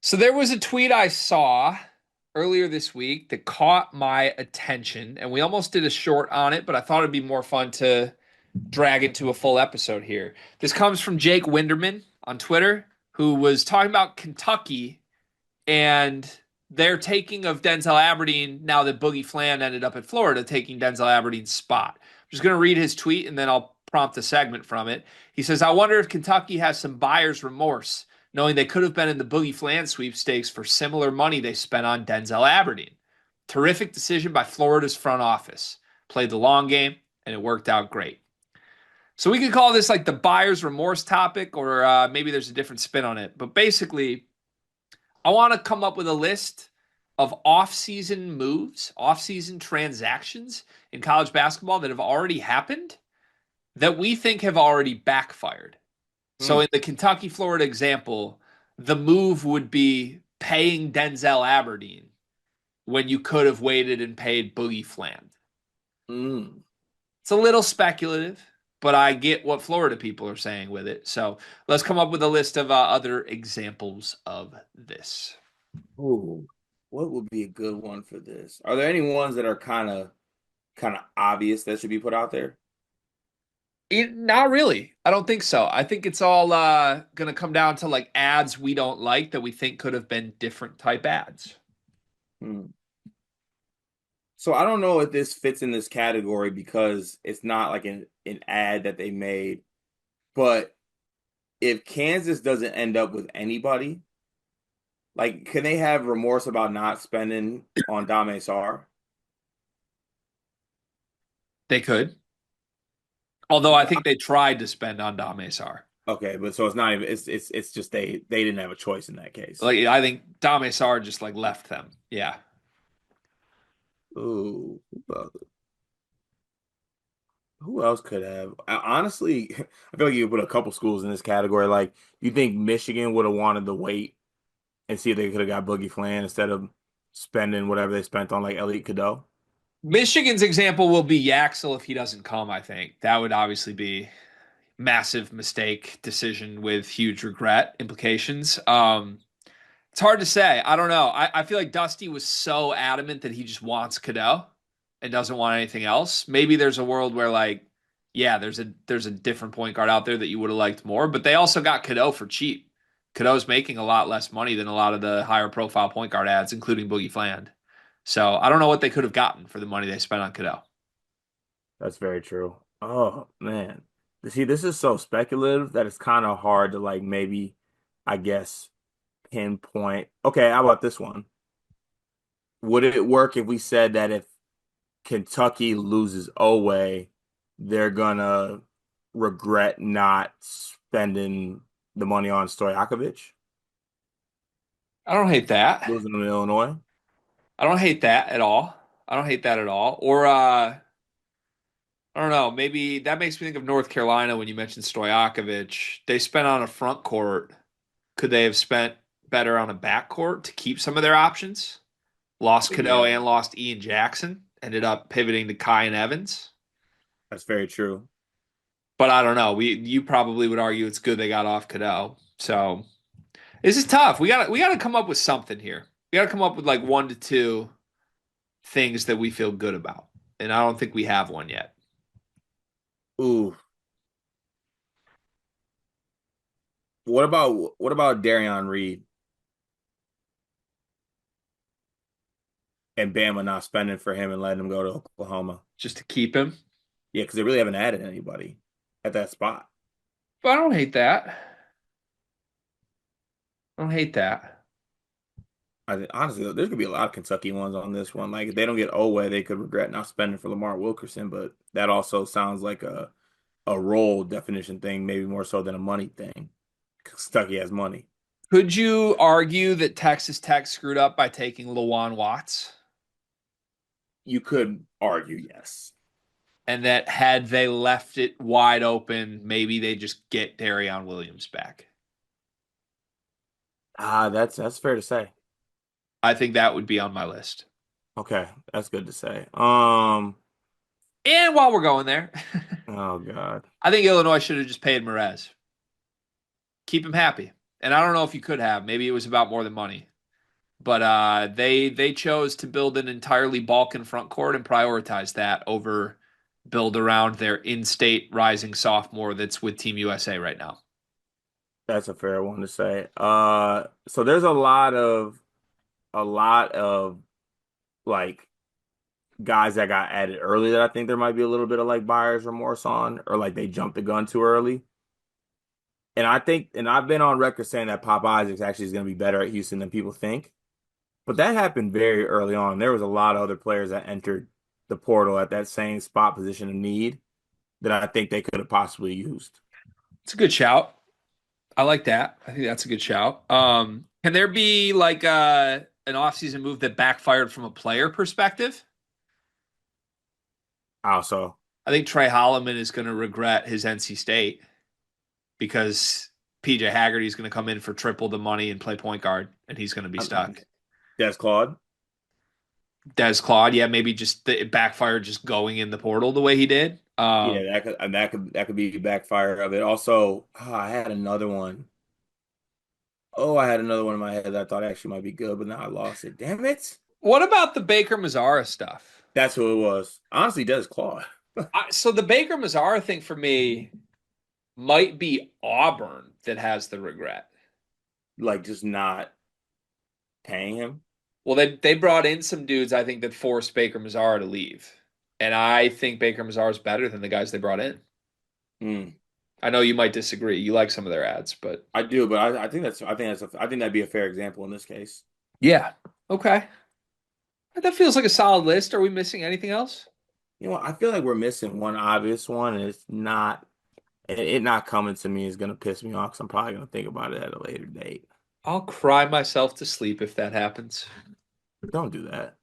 So there was a tweet I saw earlier this week that caught my attention, and we almost did a short on it, but I thought it'd be more fun to drag into a full episode here. This comes from Jake Winderman on Twitter, who was talking about Kentucky and their taking of Denzel Aberdeen now that Boogie Flan ended up at Florida, taking Denzel Aberdeen's spot. I'm just going to read his tweet and then I'll prompt a segment from it. He says, I wonder if Kentucky has some buyer's remorse, knowing they could have been in the Boogie Flan sweepstakes for similar money they spent on Denzel Aberdeen. Terrific decision by Florida's front office. Played the long game and it worked out great. So we could call this like the buyer's remorse topic, or maybe there's a different spin on it. But basically, I want to come up with a list of off-season moves, off-season transactions in college basketball that have already happened that we think have already backfired. So Hmm. in the Kentucky Florida example, the move would be paying Denzel Aberdeen when you could have waited and paid Boogie Fland. Mm. It's a little speculative, but I get what Florida people are saying with it. So let's come up with a list of other examples of this. Ooh, what would be a good one for this? Are there any ones that are kind of obvious that should be put out there? Not really. I don't think so. I think it's all gonna come down to like ads we don't like that we think could have been different type ads. Hmm. So I don't know if this fits in this category because it's not like an ad that they made. But if Kansas doesn't end up with anybody, like can they have remorse about not spending on Dame Sar? They could. Although I think they tried to spend on Dame Sar. Okay, but so it's not even it's just they didn't have a choice in that case. Like I think Dame Sar just like left them. Yeah. Ooh, who else could have? Honestly, I feel like you could put a couple schools in this category. Like, you think Michigan would have wanted to wait and see if they could have got Boogie Flan instead of spending whatever they spent on like Elite Cadeau? Michigan's example will be Yaxel if he doesn't come, I think. That would obviously be massive mistake decision with huge regret implications. It's hard to say. I don't know. I feel like Dusty was so adamant that he just wants Cadeau and doesn't want anything else. Maybe there's a world where like, yeah, there's a different point guard out there that you would have liked more, but they also got Cadeau for cheap. Cadeau's making a lot less money than a lot of the higher profile point guard ads, including Boogie Fland. So I don't know what they could have gotten for the money they spent on Cadeau. That's very true. Oh man. See, this is so speculative that it's kind of hard to like maybe, I guess, pinpoint. Okay, how about this one? Would it work if we said that if Kentucky loses Oway, they're gonna regret not spending the money on Stojakovic, I don't hate that. losing them to Illinois? I don't hate that at all. I don't hate that at all. Or I don't know. Maybe that makes me think of North Carolina when you mentioned Stojakovic. They spent on a front court. Could they have spent better on a back court to keep some of their options? Lost Cadeau Yeah, and lost Ian Jackson. Ended up pivoting to Kai and Evans. that's very true. But I don't know. You probably would argue it's good they got off Cadeau. So this is tough. We gotta come up with something here. We gotta come up with like one to two things that we feel good about. And I don't think we have one yet. Ooh, what about Darion Reed and Bama not spending for him and letting him go to Oklahoma? Just to keep him. Yeah, because they really haven't added anybody at that spot. But I don't hate that. I don't hate that. Honestly, there's gonna be a lot of Kentucky ones on this one. Like if they don't get Oweh, they could regret not spending for Lamar Wilkerson, but that also sounds like a role definition thing, maybe more so than a money thing. 'Cause Kentucky has money. Could you argue that Texas Tech screwed up by taking Lawan Watts? You could argue, yes. And that had they left it wide open, maybe they just get Darion Williams back. That's fair to say. I think that would be on my list. Okay, that's good to say. And while we're going there, Oh God. I think Illinois should have just paid Mraz. Keep him happy. And I don't know if you could have. Maybe it was about more than money. But they chose to build an entirely Balkan front court and prioritize that over build around their in-state rising sophomore that's with Team USA right now. That's a fair one to say. So there's a lot of like guys that got added early that I think there might be a little bit of like buyer's remorse on, or like they jumped the gun too early. And I think, and I've been on record saying that Pop Isaacs actually is going to be better at Houston than people think. But that happened very early on. There was a lot of other players that entered the portal at that same spot position of need that I think they could have possibly used. It's a good shout. I like that. I think that's a good shout. Can there be like an offseason move that backfired from a player perspective? Also, I think Trey Holloman is going to regret his NC State because PJ Haggerty is going to come in for triple the money and play point guard, and he's going to be stuck. Des Claude. Des Claude, yeah, maybe just it backfired just going in the portal the way he did. Yeah, that could be backfire of it. Also, I had another one. Oh, I had another one in my head that I thought actually might be good, but now I lost it. Damn it. What about the Baker Mazzara stuff? That's who it was. Honestly, Des Claude. So the Baker Mazzara thing for me might be Auburn that has the regret. Like just not paying him. Well, they brought in some dudes I think that forced Baker Mazzara to leave, and I think Baker Mazzara is better than the guys they brought in. Hmm. I know you might disagree. You like some of their ads, but I do, but I think that'd be a fair example in this case. yeah, okay. That feels like a solid list. Are we missing anything else? You know, I feel like we're missing one obvious one, and it's not it not coming to me is gonna piss me off because I'm probably gonna think about it at a later date. I'll cry myself to sleep if that happens. Don't do that.